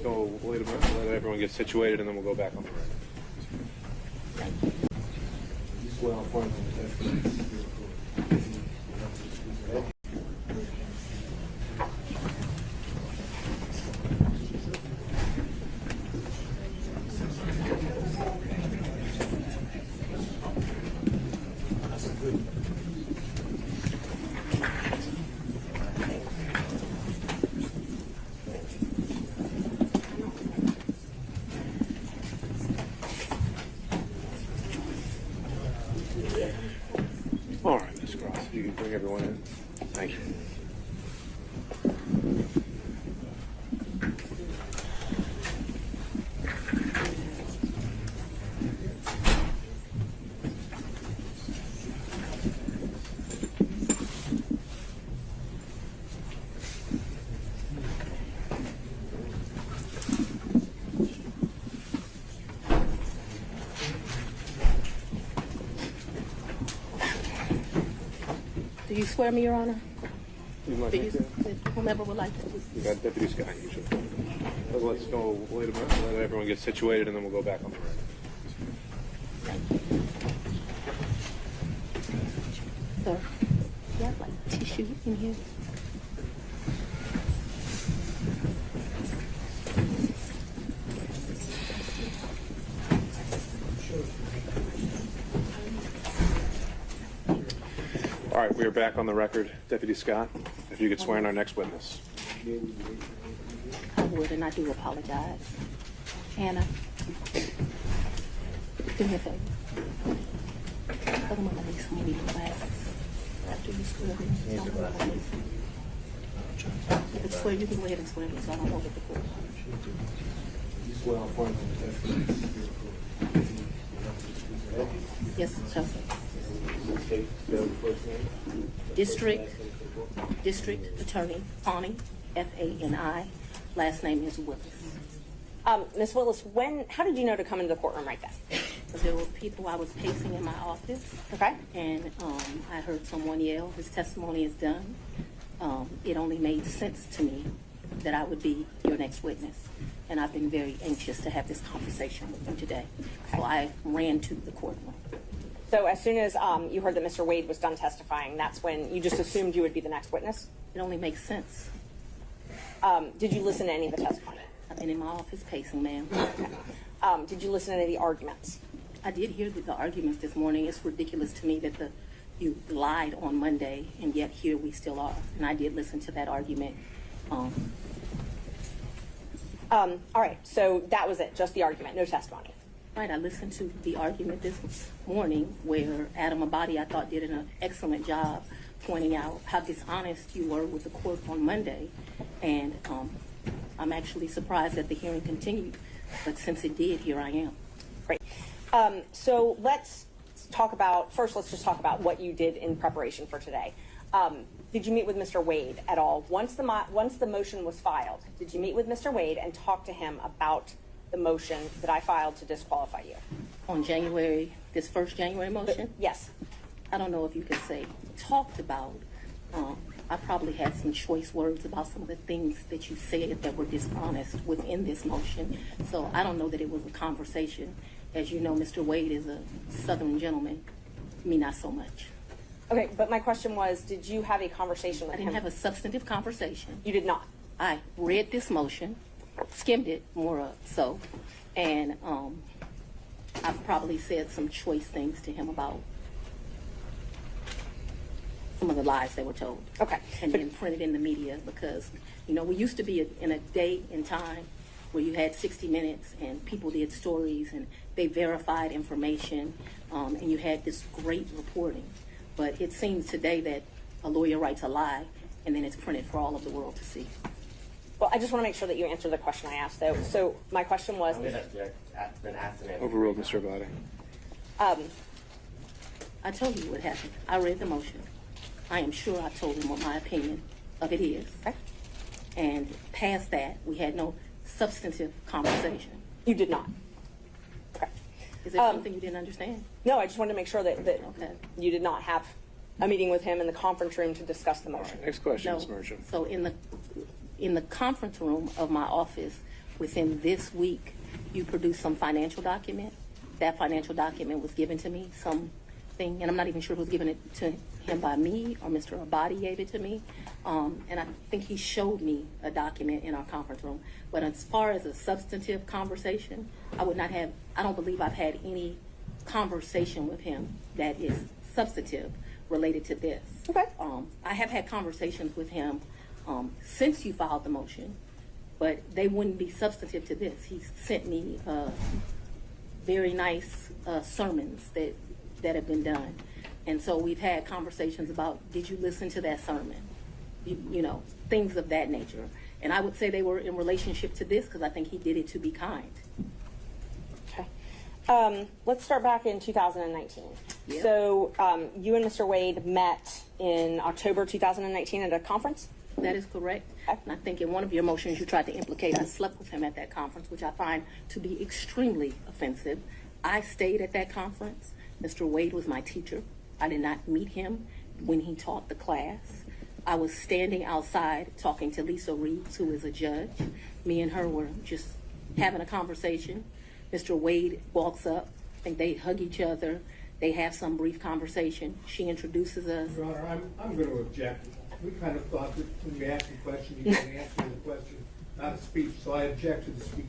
go wait a minute, let everyone get situated, and then we'll go back on the record. All right, Ms. Cross, you can bring everyone in. Thank you. Do you swear me, Your Honor? Like Whomever would like to. You got Deputy Scott usually. But let's go wait a minute, let everyone get situated, and then we'll go back on the record. Sir, you have like tissue in here? All right, we are back on the record. Deputy Scott, if you could swear in our next witness. I would, and I do apologize. Anna, do me a favor. Put them on at least some glasses. After you swear me, tell me what it is. You can swear, you can go ahead and swear me, so I don't hold it before. Yes, Chelsea. District Attorney Fani, F-A-N-I. Last name is Willis. Ms. Willis, how did you know to come into the courtroom right then? There were people, I was pacing in my office. Okay. And I heard someone yell, his testimony is done. It only made sense to me that I would be your next witness. And I've been very anxious to have this conversation with you today. So I ran to the courtroom. So as soon as you heard that Mr. Wade was done testifying, that's when you just assumed you would be the next witness? It only makes sense. Did you listen to any of the testimony? I've been in my office pacing, ma'am. Did you listen to any of the arguments? I did hear the arguments this morning. It's ridiculous to me that you lied on Monday, and yet here we still are. And I did listen to that argument. All right, so that was it, just the argument, no testimony. Right, I listened to the argument this morning where Adam Embody, I thought, did an excellent job pointing out how dishonest you were with the court on Monday. And I'm actually surprised that the hearing continued, but since it did, here I am. Great. So let's just talk about what you did in preparation for today. Did you meet with Mr. Wade at all? Once the motion was filed, did you meet with Mr. Wade and talk to him about the motion that I filed to disqualify you? On January, this first January motion? Yes. I don't know if you could say talked about. I probably had some choice words about some of the things that you said that were dishonest within this motion. So I don't know that it was a conversation. As you know, Mr. Wade is a Southern gentleman. Me, not so much. Okay, but my question was, did you have a conversation with him? I didn't have a substantive conversation. You did not? I read this motion, skimmed it more so, and I've probably said some choice things to him about some of the lies they were told. Okay. And then printed in the media because, you know, we used to be in a day and time where you had 60 Minutes and people did stories and they verified information and you had this great reporting. But it seems today that a lawyer writes a lie and then it's printed for all of the world to see. Well, I just want to make sure that you answer the question I asked, though. So my question was... Overruled, Mr. Embody. I told you what happened. I read the motion. I am sure I told him what my opinion of it is. Okay. And past that, we had no substantive conversation. You did not? Okay. Is there something you didn't understand? No, I just wanted to make sure that Okay. you did not have a meeting with him in the conference room to discuss the motion. Next question, No. Ms. Merchant. So in the conference room of my office within this week, you produced some financial document. That financial document was given to me, something, and I'm not even sure who was giving it to him by me or Mr. Embody gave it to me. And I think he showed me a document in our conference room. But as far as a substantive conversation, I don't believe I've had any conversation with him that is substantive related to this. Okay. I have had conversations with him since you filed the motion, but they wouldn't be substantive to this. He sent me very nice sermons that have been done. And so we've had conversations about, did you listen to that sermon? You know, things of that nature. And I would say they were in relationship to this because I think he did it to be kind. Okay. Let's start back in 2019. Yeah. So you and Mr. Wade met in October 2019 at a conference? That is correct. And I think in one of your motions you tried to implicate I slept with him at that conference, which I find to be extremely offensive. I stayed at that conference. Mr. Wade was my teacher. I did not meet him when he taught the class. I was standing outside talking to Lisa Reeves, who is a judge. Me and her were just having a conversation. Mr. Wade walks up. I think they hug each other. They have some brief conversation. She introduces us. Your Honor, I'm going to object. We kind of thought that when you asked a question, you can answer the question, not a speech, so I object to the speech.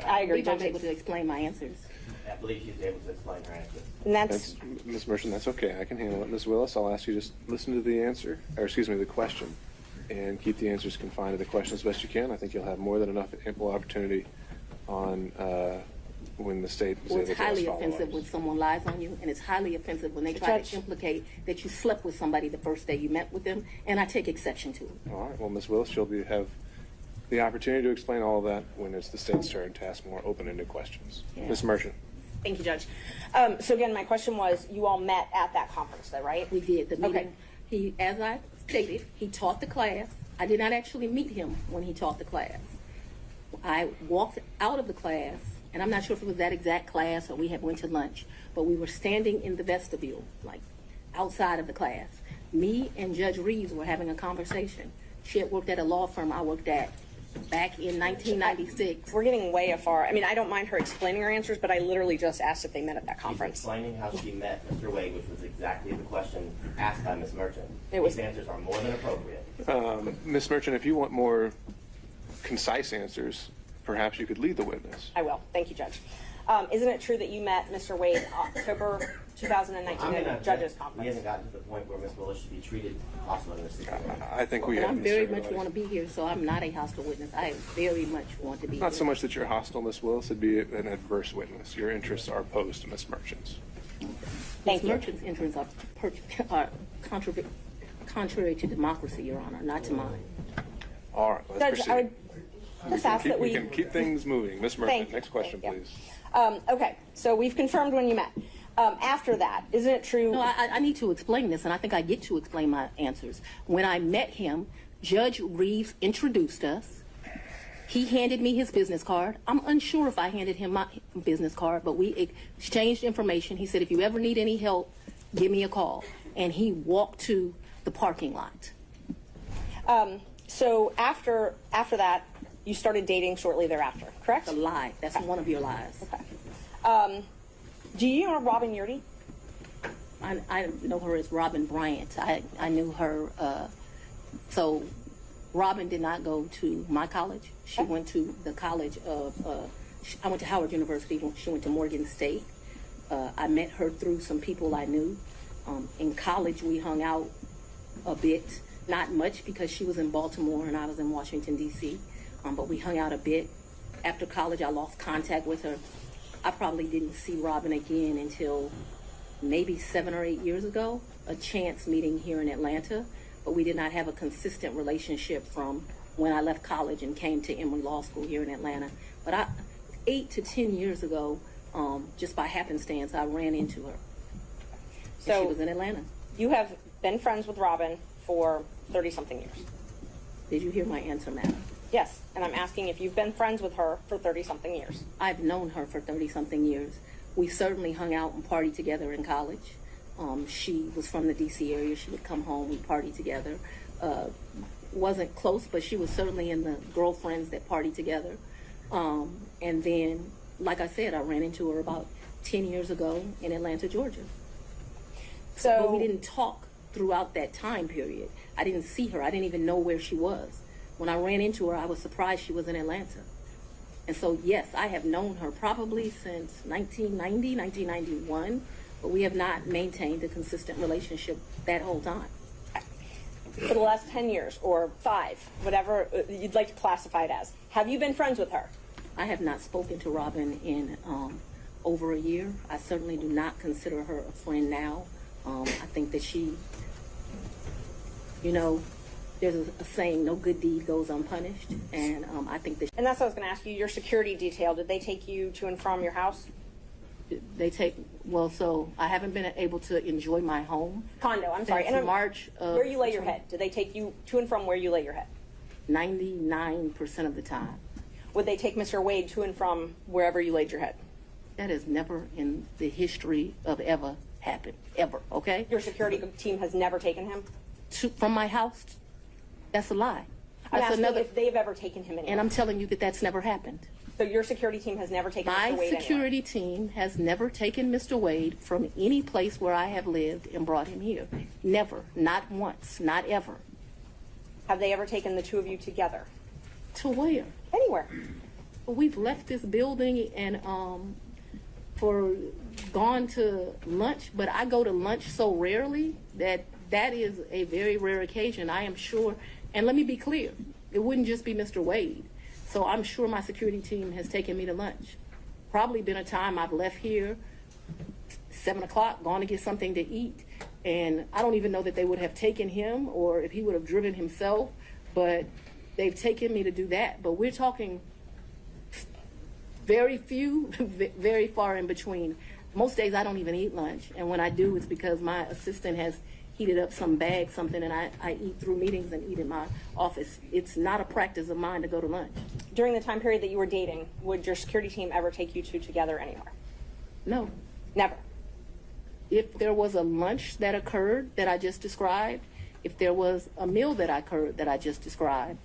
I agree. I was able to explain my answers. I believe she's able to explain her answer. And that's Ms. Merchant, that's okay. I can handle it. Ms. Willis, I'll ask you to just listen to the answer, or excuse me, the question, and keep the answers confined to the question as best you can. I think you'll have more than enough ample opportunity on when the state is Well, able it's to ask highly follow-ups. offensive when someone lies on you, and it's highly offensive when they try Judge. to implicate that you slept with somebody the first day you met with them, and I take exception to it. All right. Well, Ms. Willis, you'll have the opportunity to explain all of that when it's the state's turn to ask more open-ended questions. Yeah. Ms. Merchant. Thank you, Judge. So again, my question was, you all met at that conference, though, right? We did the meeting. Okay. He, as I stated, he taught the class. I did not actually meet him when he taught the class. I walked out of the class, and I'm not sure if it was that exact class or we had went to lunch, but we were standing in the vestibule, like outside of the class. Me and Judge Reeves were having a conversation. She had worked at a law firm I worked at back in 1996. We're getting way afar. I mean, I don't mind her explaining her answers, but I literally just asked if they met at that She's conference. explaining how she met Mr. Wade, which was exactly the question asked by Ms. Merchant. It was- These answers are more than appropriate. Ms. Merchant, if you want more concise answers, perhaps you could lead the witness. I will. Thank you, Judge. Isn't it true that you met Mr. Wade October 2019 at a judges We conference? haven't gotten to the point where Ms. Willis should be treated hostile in this situation. I think we But have. I'm very Mr. much Everybody. want to be here, so I'm not a hostile witness. I very much want to be Not here. so much that you're hostile, Ms. Willis. It'd be an adverse witness. Your interests are opposed to Ms. Merchant's. Thank you. Merchant's interests are contrary to democracy, Your Honor, not to mine. All right, let's Judge, proceed. I would just ask that we we... can keep things moving. Ms. Thank Merchant, you. next question, Thank you. please. Okay, so we've confirmed when you met. After that, isn't it true? No, I need to explain this, and I think I get to explain my answers. When I met him, Judge Reeves introduced us. He handed me his business card. I'm unsure if I handed him my business card, but we exchanged information. He said, if you ever need any help, give me a call. And he walked to the parking lot. So after that, you started dating shortly thereafter, correct? A lie. That's one of your lies. Okay. Do you know Robin Yurdy? I know her as Robin Bryant. I knew her. So Robin did not go to my college. She went to the college of, I went to Howard University. She went to Morgan State. I met her through some people I knew. In college, we hung out a bit. Not much because she was in Baltimore and I was in Washington, D.C. But we hung out a bit. After college, I lost contact with her. I probably didn't see Robin again until maybe 7 or 8 years ago, a chance meeting here in Atlanta, but we did not have a consistent relationship from when I left college and came to Emory Law School here in Atlanta. But 8 to 10 years ago, just by happenstance, I ran into her. So And she was in Atlanta. you have been friends with Robin for 30-something years. Did you hear my answer, madam? Yes, and I'm asking if you've been friends with her for 30-something years. I've known her for 30-something years. We certainly hung out and partied together in college. She was from the D.C. area. She would come home, we'd party together. Wasn't close, but she was certainly in the girlfriends that partied together. And then, like I said, I ran into her about 10 years ago in Atlanta, Georgia. But we didn't talk throughout that time period. I didn't see her. I didn't even know where she was. When I ran into her, I was surprised she was in Atlanta. And so, yes, I have known her probably since 1990, 1991, but we have not maintained a consistent relationship that whole time. For the last 10 years or 5, whatever you'd like to classify it as, have you been friends with her? I have not spoken to Robin in over a year. I certainly do not consider her a friend now. I think that she, you know, there's a saying, no good deed goes unpunished. And I think that And that's what I was going to ask you. Your security detail, did they take you to and from your house? they take, well, so I haven't been able to enjoy my home. Condo, I'm sorry. Since March of where you lay your head. Did they take you to and from where you lay your head? 99% of the time. Would they take Mr. Wade to and from wherever you laid your head? That has never in the history of ever happened, ever, okay? Your security team has never taken him? From my house, that's a lie. I'm That's asking another, if they've ever taken him anywhere. and I'm telling you that that's never happened. So your security team has never taken My Mr. Wade security team has never taken Mr. Wade from any place where I have lived and brought him here. Never, not once, not ever. anywhere? Have they ever taken the two of you together? To where? Anywhere. We've left this building and gone to lunch, but I go to lunch so rarely that is a very rare occasion. I am sure, and let me be clear, it wouldn't just be Mr. Wade. So I'm sure my security team has taken me to lunch. Probably been a time I've left here 7 o'clock, gone to get something to eat, and I don't even know that they would have taken him or if he would have driven himself, but they've taken me to do that. But we're talking very few, very far in between. Most days I don't even eat lunch, and when I do, it's because my assistant has heated up some bag, something, and I eat through meetings and eat in my office. It's not a practice of mine to go to lunch. During the time period that you were dating, would your security team ever take you two together anywhere? No. Never. If there was a lunch that occurred that I just described, if there was a meal that occurred that I just described,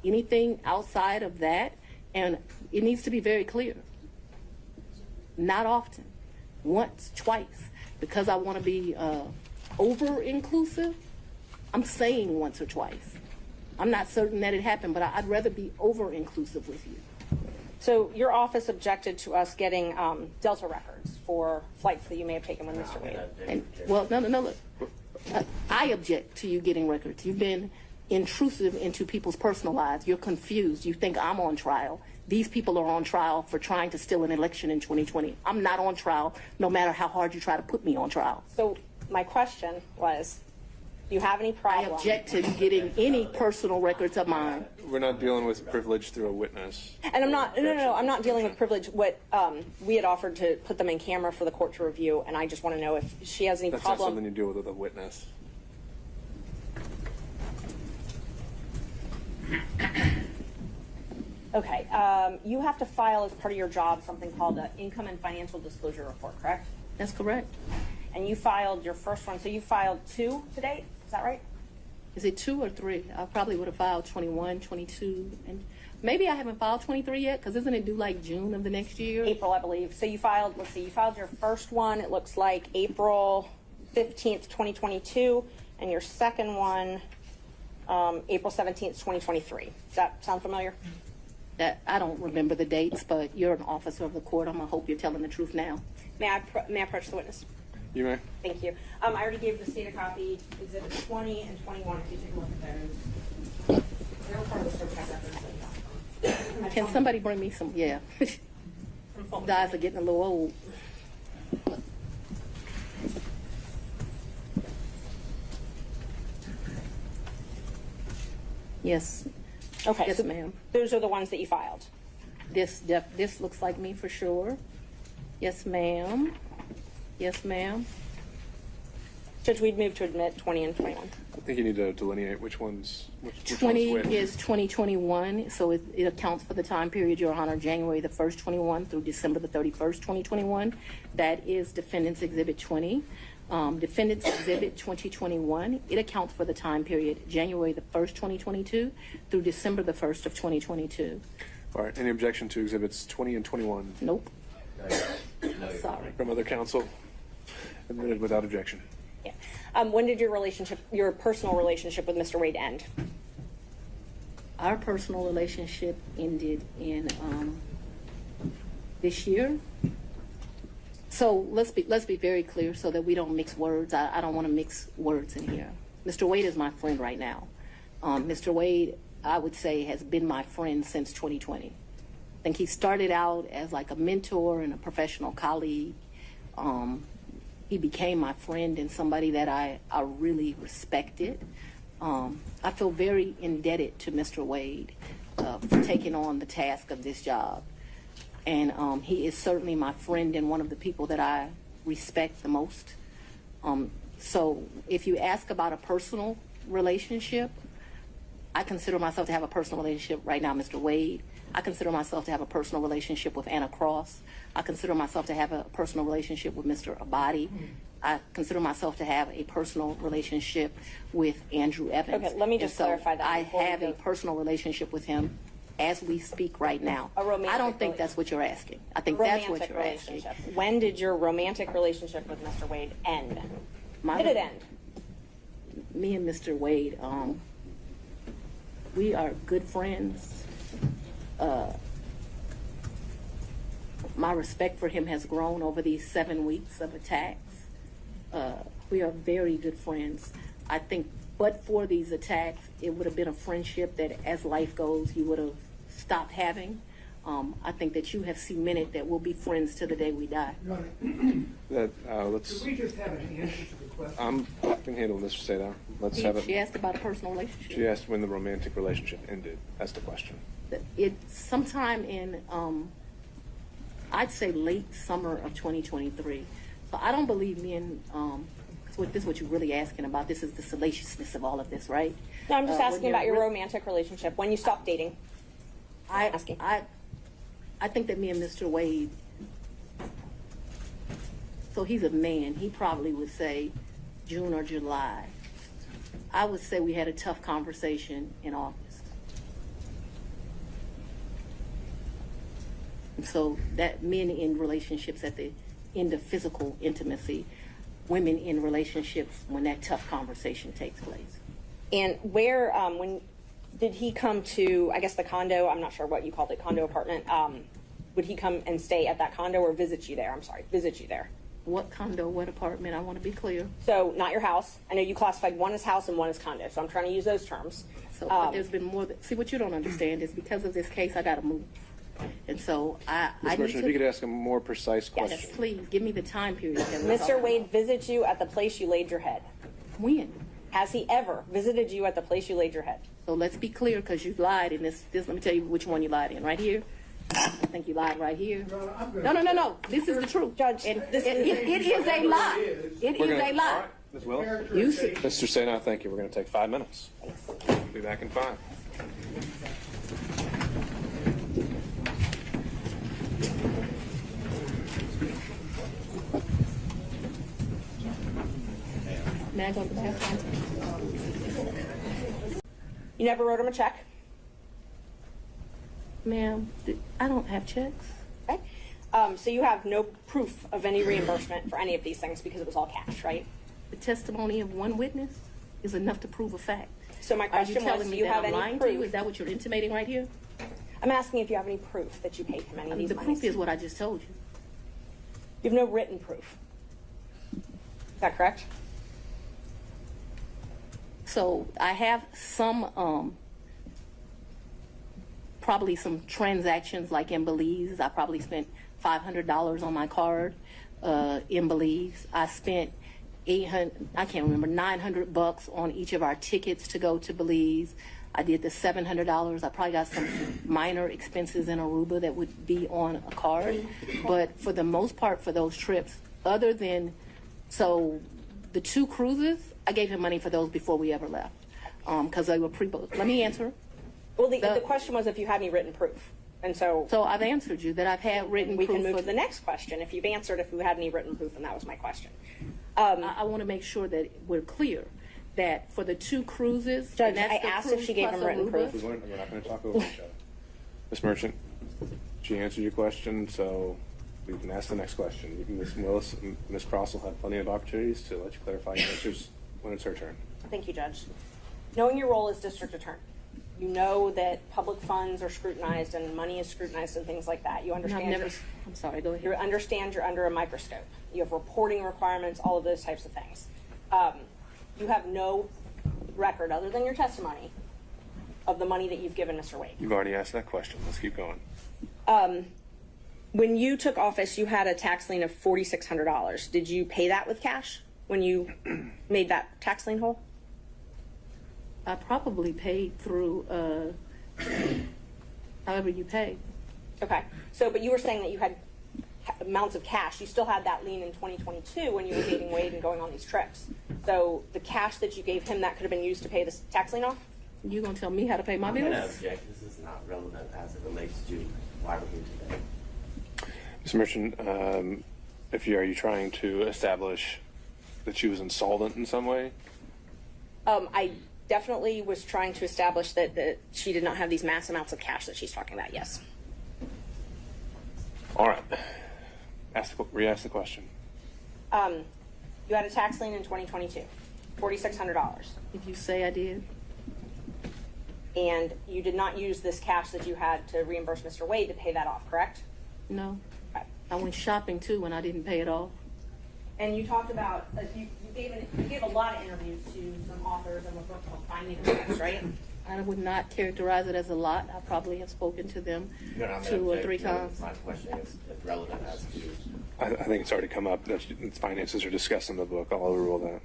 anything outside of that, and it needs to be very clear, not often, once, twice, because I want to be over-inclusive, I'm saying once or twice. I'm not certain that it happened, but I'd rather be over-inclusive with you. So your office objected to us getting Delta records for flights that you may have taken with Mr. Wade. And, well, no, look. I object to you getting records. You've been intrusive into people's personal lives. You're confused. You think I'm on trial. These people are on trial for trying to steal an election in 2020. I'm not on trial, no matter how hard you try to put me on trial. So my question was, do you have any I problem? object to getting any personal records of mine. We're not dealing with privilege through a witness. And I'm not, no, I'm not dealing with privilege. What we had offered to put them in camera for the court to review, and I just want to know if she has any That's not problem. something you deal with a witness. Okay, you have to file as part of your job something called an income and financial disclosure report, correct? That's correct. And you filed your first one, so you filed 2 to date, is that right? Is it 2 or 3? I probably would have filed 21, 22, and maybe I haven't filed 23 yet, because isn't it due like June of the next year? April, I believe. So you filed, let's see, you filed your first one, it looks like April 15th, 2022, and your second one, April 17th, 2023. Does that sound familiar? That I don't remember the dates, but you're an officer of the court. I'm gonna hope you're telling the truth now. May I approach the witness? You may. Thank you. I already gave the state a copy, exhibits 20 and 21, if you take a look at those. They're part of the certified records. Can somebody bring me some? Yeah. From Fulton Guys County. are getting a little old. Yes. Okay, Yes, so ma'am. those are the ones that you filed. This looks like me for sure. Yes, ma'am. Yes, ma'am. Judge, we'd move to admit 20 and 21. I think you need to delineate which one's which 20 one's which. is 2021, so it accounts for the time period, Your Honor, January the 1st, 21 through December the 31st, 2021. That is Defendant's Exhibit 20. Defendant's Exhibit 2021, it accounts for the time period January the 1st, 2022 through December the 1st of 2022. All right, any objection to exhibits 20 and 21 Nope. Sorry. from other counsel? Admitted without objection. Yeah. When did your personal relationship with Mr. Wade end? Our personal relationship ended in this year. So let's be very clear so that we don't mix words. I don't want to mix words in here. Mr. Wade is my friend right now. Mr. Wade, I would say, has been my friend since 2020. I think he started out as like a mentor and a professional colleague. He became my friend and somebody that I really respected. I feel very indebted to Mr. Wade for taking on the task of this job. And he is certainly my friend and one of the people that I respect the most. So if you ask about a personal relationship, I consider myself to have a personal relationship right now, Mr. Wade. I consider myself to have a personal relationship with Anna Cross. I consider myself to have a personal relationship with Mr. Embody. I consider myself to have a personal relationship with Andrew Evans. Okay, let me just clarify that I before we have go. a personal relationship with him as we speak right now. A romantic I don't think rela- that's what you're asking. I think that's what Romantic you're asking. relationship. When did your romantic relationship with Mr. Wade end? Did it end? Me and Mr. Wade, we are good friends. My respect for him has grown over these 7 weeks of attacks. We are very good friends. I think, but for these attacks, it would have been a friendship that, as life goes, you would have stopped having. I think that you have cemented that we'll be friends to the day we die. Your Honor, Let's. could we just have an answer to the question? I can handle Mr. Seda. Let's have She it. asked about a personal relationship. She asked when the romantic relationship ended. That's the question. It's sometime in, I'd say late summer of 2023. So I don't believe me and, this is what you're really asking about. This is the salaciousness of all of this, right? No, I'm just When asking you're about your re- romantic relationship. When you stopped dating? asking. I think that me and Mr. Wade, so he's a man, he probably would say June or July. I would say we had a tough conversation in August. And so that men in relationships at the end of physical intimacy, women in relationships when that tough conversation takes place. And where, when did he come to, I guess, the condo? I'm not sure what you called it, condo apartment. Would he come and stay at that condo or visit you there? I'm sorry, visit you there. What condo, what apartment? I want to be clear. So not your house. I know you classified one as house and one as condo, so I'm trying to use those terms. So but there's been more. See, what you don't understand is because of this case, I got to move. And so I Ms. need Merchant, if you could to. ask a more precise Yes, question. please give me the time period. that we're talking Mr. Wade about. visited you at the place you laid your head. When? Has he ever visited you at the place you laid your head? So let's be clear, because you lied in this. Let me tell you which one you lied in. Right here. I think you lied right here. Your Honor, I'm gonna- No. This is the truth, Judge, And this it is a lie. It We're is gonna- a lie. All right, Ms. Willis. You see. Mr. Sena, thank you. We're going to take 5 minutes. Be back in 5. May I go to the bathroom? You never wrote him a check? Ma'am, I don't have checks. Okay. So you have no proof of any reimbursement for any of these things because it was all cash, right? The testimony of one witness is enough to prove a fact. So my Are you question was, telling do me you that have I'm any lying to you? proof? Is that what you're intimating right here? I'm asking if you have any proof that you paid him any of these The monies. proof is what I just told you. You have no written proof. Is that correct? So I have some, probably some transactions like in Belize. I probably spent $500 on my card in Belize. I spent $900 on each of our tickets to go to Belize. I did the $700. I probably got some minor expenses in Aruba that would be on a card. But for the most part, for those trips, other than, so the 2 cruises, I gave him money for those before we ever left because they were pre-booked. Let me answer. Well, the question was if you had any written proof. And so So I've answered you that I've had written we proof. can move for to the next question. If you've answered if you had any written proof, and that was my question. I want to make sure that we're clear that for the 2 cruises, Judge, and that's I the asked if cruise she gave plus him written Aruba. proof. We're not going to talk over each other. Ms. Merchant, she answered your question, so we can ask the next question. Ms. Willis and Ms. Cross will have plenty of opportunities to let you clarify your answers when it's her turn. Thank you, Judge. Knowing your role as district attorney, you know that public funds are scrutinized and money is scrutinized and things like that. You understand. I'm sorry. Go ahead. You understand you're under a microscope. You have reporting requirements, all of those types of things. You have no record other than your testimony of the money that you've given Mr. Wade. You've already asked that question. Let's keep going. When you took office, you had a tax lien of $4,600. Did you pay that with cash when you made that tax lien whole? I probably paid through however you pay. Okay. So, but you were saying that you had amounts of cash. You still had that lien in 2022 when you were dating Wade and going on these trips. So the cash that you gave him, that could have been used to pay this tax lien off? You gonna tell me how to pay my I'm going to bills? object. This is not relevant as it relates to why we're here today. Ms. Merchant, are you trying to establish that she was insolvent in some way? I definitely was trying to establish that she did not have these mass amounts of cash that she's talking about, yes. All right. Re-ask the question. You had a tax lien in 2022, $4,600. Did you say I did? And you did not use this cash that you had to reimburse Mr. Wade to pay that off, correct? No. Okay. I went shopping too when I didn't pay it off. And you talked about, you gave a lot of interviews to some authors of a book called Fani Willis, right? I would not characterize it as a lot. I probably have spoken to them No, I'm gonna 2 or object. 3 No, times. My question is relevant as to. I think it's already come up that finances are discussed in the book. I'll overrule that.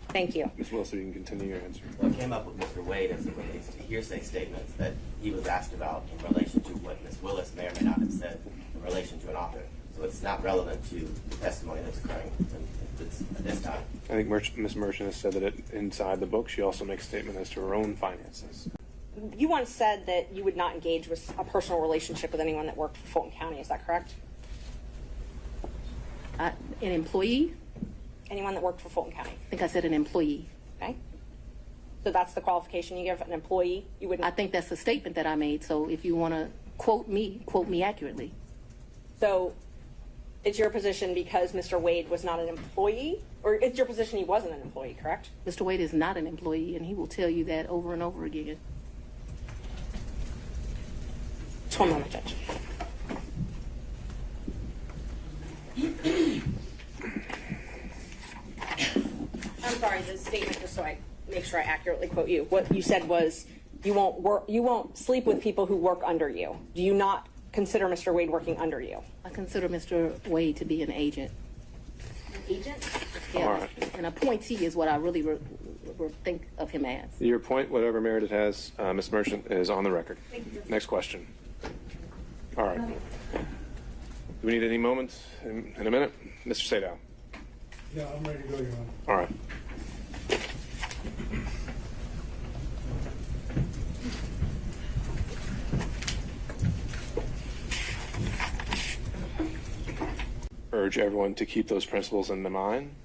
Thank you. Ms. Wilson, you can continue your answer. What came up with Mr. Wade as it relates to hearsay statements that he was asked about in relation to what Ms. Willis may or may not have said in relation to an author. So it's not relevant to the testimony that's occurring at this time. I think Ms. Merchant has said that inside the book, she also makes a statement as to her own finances. You once said that you would not engage with a personal relationship with anyone that worked for Fulton County. Is that correct? An employee? Anyone that worked for Fulton County. I think I said an employee. Okay. So that's the qualification you give an employee. You wouldn't. I think that's a statement that I made. So if you want to quote me accurately. So it's your position because Mr. Wade was not an employee, or it's your position he wasn't an employee, correct? Mr. Wade is not an employee, and he will tell you that over and over again. Just one moment, Judge. I'm sorry, the statement, just so I make sure I accurately quote you. What you said was you won't sleep with people who work under you. Do you not consider Mr. Wade working under you? I consider Mr. Wade to be an agent. Agent? Yeah, All right. an appointee is what I really think of him as. Your point, whatever merit it has, Ms. Merchant, is on the record. Next question. All right. Do we need any moments in a minute? Mr. Sadow. Yeah, I'm ready to go, Your Honor. All right. Urge everyone to keep those principles in mind,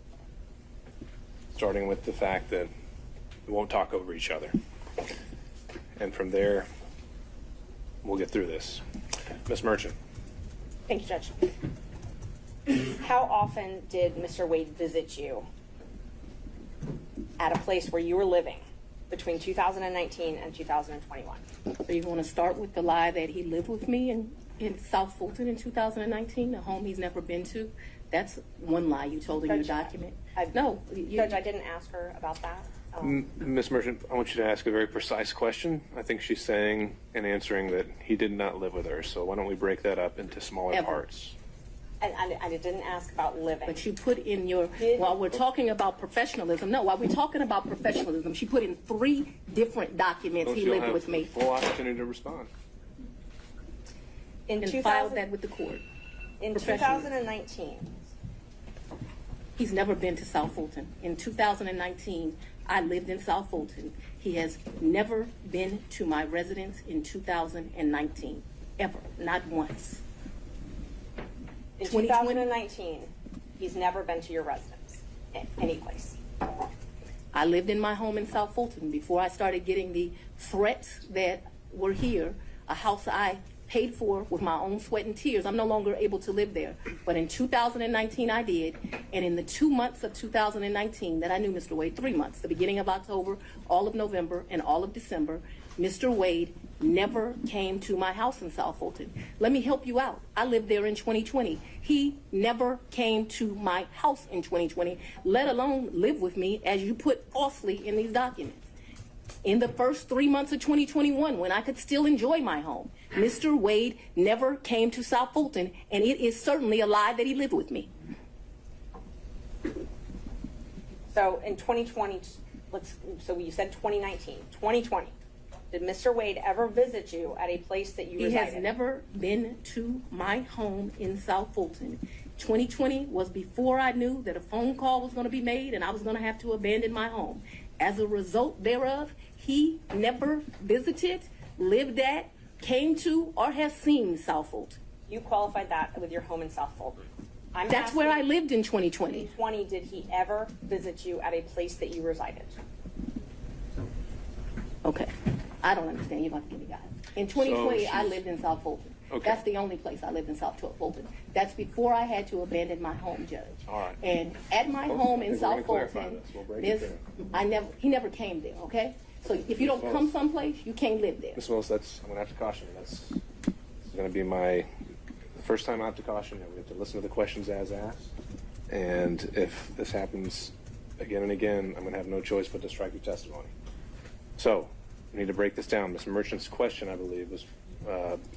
starting with the fact that we won't talk over each other. And from there, we'll get through this. Ms. Merchant. Thank you, Judge. How often did Mr. Wade visit you at a place where you were living between 2019 and 2021? So you want to start with the lie that he lived with me in South Fulton in 2019, a home he's never been to? That's one lie you told in your Judge, document. No, Judge, I didn't ask her about that. Ms. Merchant, I want you to ask a very precise question. I think she's saying and answering that he did not live with her. So why don't we break that up into smaller Ever. parts? And I didn't ask about living. But you put in your, while we're talking about professionalism, she put in 3 different documents he She'll lived have with me full opportunity to respond. In and filed that with the court. in professionally. 2019, He's never been to South Fulton. In 2019, I lived in South Fulton. He has never been to my residence in 2019, ever, not once. in 2020? 2019, he's never been to your residence, any place. I lived in my home in South Fulton. Before I started getting the threats that were here, a house I paid for with my own sweat and tears. I'm no longer able to live there. But in 2019, I did. And in the 2 months of 2019 that I knew Mr. Wade, 3 months, the beginning of October, all of November, and all of December, Mr. Wade never came to my house in South Fulton. Let me help you out. I lived there in 2020. He never came to my house in 2020, let alone live with me, as you put falsely in these documents. In the first 3 months of 2021, when I could still enjoy my home, Mr. Wade never came to South Fulton, and it is certainly a lie that he lived with me. So in 2020, so you said 2019, 2020, did Mr. Wade ever visit you at a place that you resided? He has never been to my home in South Fulton. 2020 was before I knew that a phone call was going to be made and I was going to have to abandon my home. As a result thereof, he never visited, lived at, came to, or has seen South Fulton. You qualified that with your home in South Fulton. That's where I lived in 2020. 2020, did he ever visit you at a place that you resided? Okay. I don't understand. You're going to give me guys. In 2020, I lived in South Fulton. Okay. That's the only place I lived in South Fulton. That's before I had to abandon my home, Judge. All right. And at my home in we're South gonna clarify Fulton, this. We'll break it he never came there, okay? So if you don't come someplace, you can't live there. Ms. Willis, I'm going to have to caution you. That's going to be the first time I have to caution you. We have to listen to the questions as asked. And if this happens again and again, I'm going to have no choice but to strike your testimony. So we need to break this down. Ms. Merchant's question, I believe, was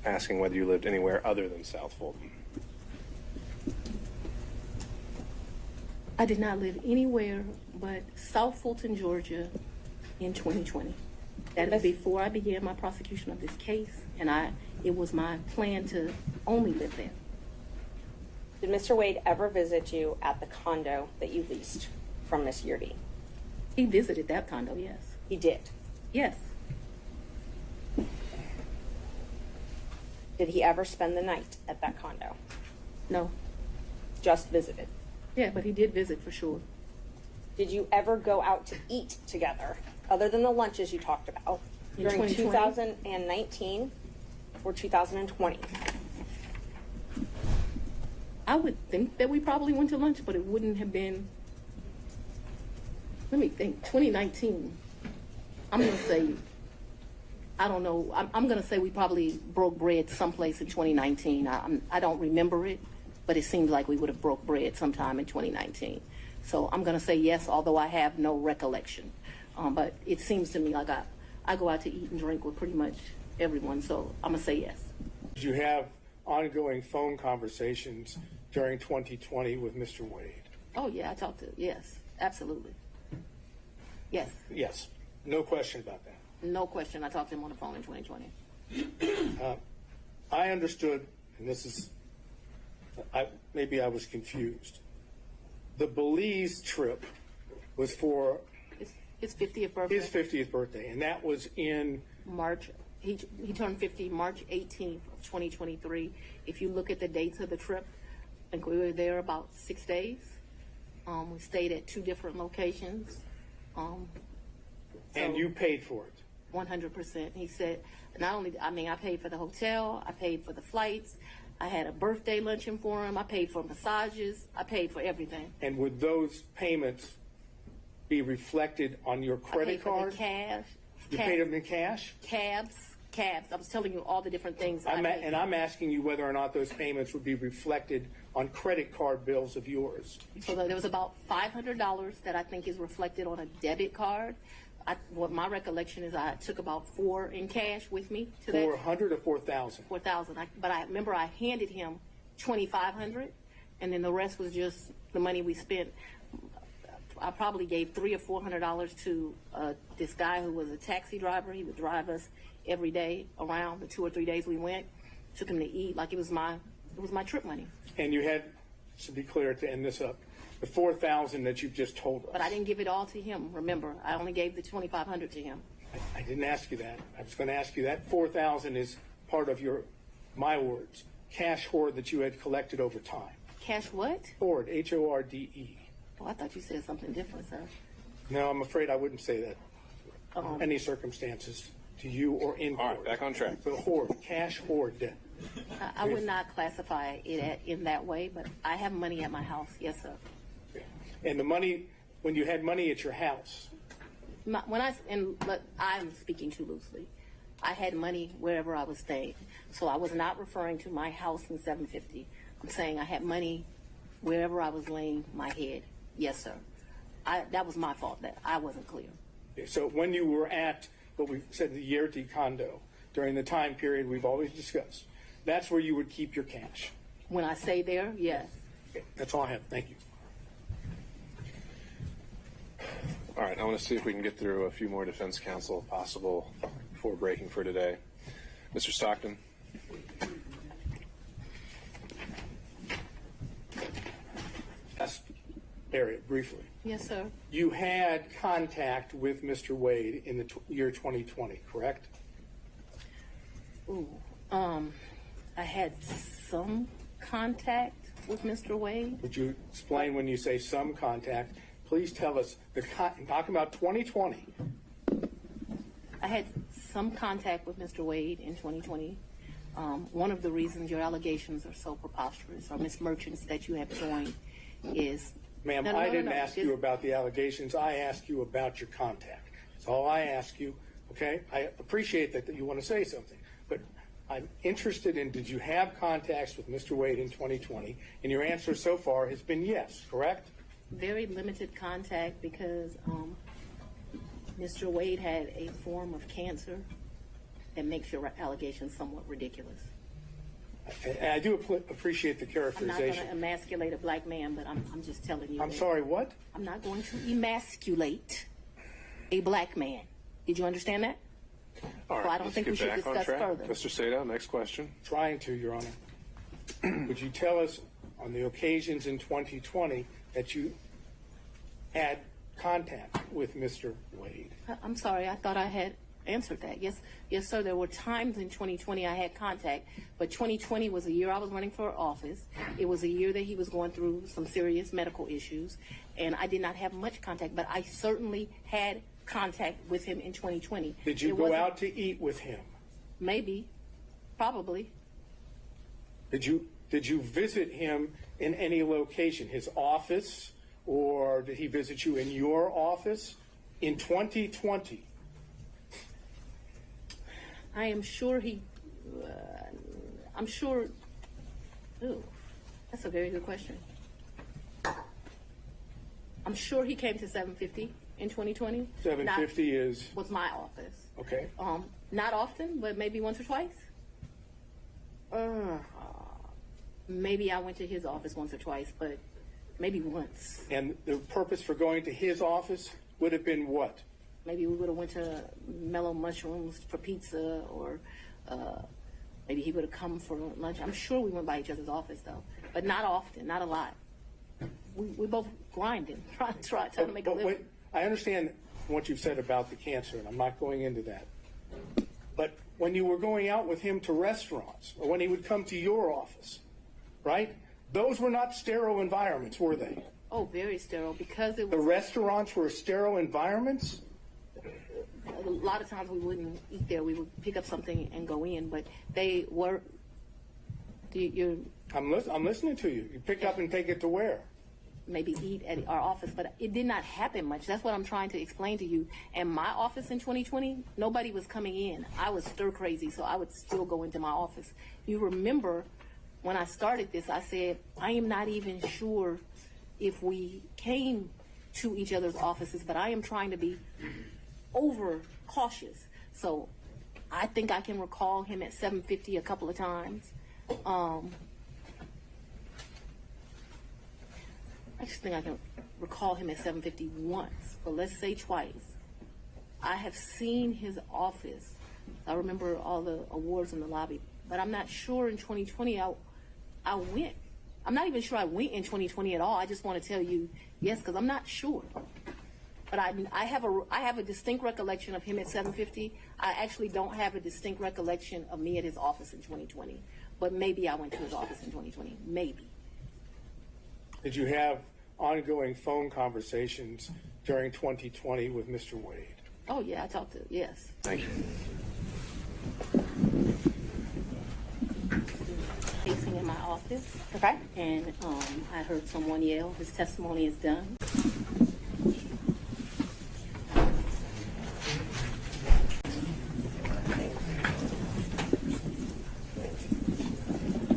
asking whether you lived anywhere other than South Fulton. I did not live anywhere but South Fulton, Georgia in 2020. That is before I began my prosecution of this case, and it was my plan to only live there. Did Mr. Wade ever visit you at the condo that you leased from Miss Yurdi? He visited that condo, yes. He did. Yes. Did he ever spend the night at that condo? No. Just visited. Yeah, but he did visit for sure. Did you ever go out to eat together, other than the lunches you talked about, In during 2020? 2019 or 2020? I would think that we probably went to lunch, but it wouldn't have been, let me think, 2019. I'm going to say, I don't know, I'm going to say we probably broke bread someplace in 2019. I don't remember it, but it seems like we would have broke bread sometime in 2019. So I'm going to say yes, although I have no recollection. But it seems to me like I go out to eat and drink with pretty much everyone, so I'm going to say yes. Did you have ongoing phone conversations during 2020 with Mr. Wade? Oh, yeah, I talked to, yes, absolutely. Yes, Yes, no question about that. no question. I talked to him on the phone in 2020. I understood, and this is, maybe I was confused. The Belize trip was for His 50th birthday. his 50th birthday, and that was in March. He turned 50 March 18th of 2023. If you look at the dates of the trip, I think we were there about 6 days. We stayed at 2 different locations. and you paid for it. 100%. He said, not only, I paid for the hotel, I paid for the flights, I had a birthday luncheon for him, I paid for massages, I paid for everything. And would those payments be reflected on your I credit paid for card? the cash. You paid them in cash? Cabs. I was telling you all the different things. I paid And I'm asking you whether or not those payments would be reflected on credit card bills of yours. So there was about $500 that I think is reflected on a debit card. What my recollection is, I took about $4 in cash with me to that. 400 or 4,000? 4,000. But I remember I handed him 2,500, and then the rest was just the money we spent. I probably gave $300 or $400 to this guy who was a taxi driver. He would drive us every day around the 2 or 3 days we went. Took him to eat like it was my trip money. And you had, to be clear, to end this up, the 4,000 that you've just told us. But I didn't give it all to him. Remember, I only gave the 2,500 to him. I didn't ask you that. I was going to ask you that 4,000 is part of your, my words, cash hoard that you had collected over time. Cash what? Hoard, H-O-R-D-E. Oh, I thought you said something different, sir. No, I'm afraid I wouldn't say that. Any circumstances to you or in All right, court? back on track. The hoard, cash hoard debt. I would not classify it in that way, but I have money at my house. Yes, sir. And the money, when you had money at your house, But I'm speaking too loosely. I had money wherever I was staying. So I was not referring to my house in 750. I'm saying I had money wherever I was laying my head. Yes, sir. That was my fault that I wasn't clear. so when you were at what we said the Yerti condo during the time period we've always discussed, that's where you would keep your cash. When I say there, yes. Okay, that's all I have. Thank you. All right, I want to see if we can get through a few more defense counsel if possible before breaking for today. Mr. Stockton. Last area, briefly. Yes, sir. You had contact with Mr. Wade in the year 2020, correct? Ooh. I had some contact with Mr. Wade. Would you explain when you say some contact? Please tell us, talking about 2020. I had some contact with Mr. Wade in 2020. One of the reasons your allegations are so preposterous, or Ms. Merchants that you have joined, is... Ma'am, I didn't ask you about the allegations. I asked you about your contact. That's all I ask you, okay? I appreciate that you want to say something, but I'm interested in, did you have contacts with Mr. Wade in 2020? And your answer so far has been yes, correct? Very limited contact because Mr. Wade had a form of cancer that makes your allegations somewhat ridiculous. And I do appreciate the I'm not characterization. going to emasculate a black man, but I'm just telling you. I'm sorry, what? I'm not going to emasculate a black man. Did you understand that? All right, So I don't let's think get we should back on discuss track. further. Mr. Sato, next question. Trying to, Your Honor. Would you tell us on the occasions in 2020 that you had contact with Mr. Wade? I'm sorry. I thought I had answered that. Yes, sir. There were times in 2020 I had contact, but 2020 was a year I was running for office. It was a year that he was going through some serious medical issues, and I did not have much contact, but I certainly had contact with him in 2020. Did you go out to eat with him? Maybe. Probably. Did you visit him in any location, his office, or did he visit you in your office in 2020? I am sure I'm sure. Ooh, that's a very good question. I'm sure he came to 750 in 2020. 750 was my office. Okay. Not often, but maybe once or twice. Maybe I went to his office once or twice, but maybe once. And the purpose for going to his office would have been what? Maybe we would have went to Mellow Mushrooms for pizza, or maybe he would have come for lunch. I'm sure we went by each other's office, though, but not often, not a lot. We both grinding, trying to make a living. I understand what you've said about the cancer, and I'm not going into that. But when you were going out with him to restaurants, or when he would come to your office, right? Those were not sterile environments, were they? Oh, very sterile, because it The was. restaurants were sterile environments? A lot of times we wouldn't eat there. We would pick up something and go in, but they were. I'm listening to you. You pick up and take it to where? Maybe eat at our office, but it did not happen much. That's what I'm trying to explain to you. And my office in 2020, nobody was coming in. I was stir crazy, so I would still go into my office. You remember when I started this, I said, I am not even sure if we came to each other's offices, but I am trying to be over cautious. So I think I can recall him at 750 a couple of times. I just think I can recall him at 750 once, but let's say twice. I have seen his office. I remember all the awards in the lobby, but I'm not sure in 2020 I went. I'm not even sure I went in 2020 at all. I just want to tell you yes, because I'm not sure. But I have a distinct recollection of him at 750. I actually don't have a distinct recollection of me at his office in 2020. But maybe I went to his office in 2020. Maybe. Did you have ongoing phone conversations during 2020 with Mr. Wade? Oh, yeah, I talked to, yes. Thank you. Facing in my office, Okay. and I heard someone yell, his testimony is done.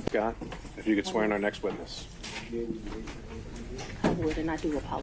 Scott, if you could swear in our next witness. I would, and I do apologize.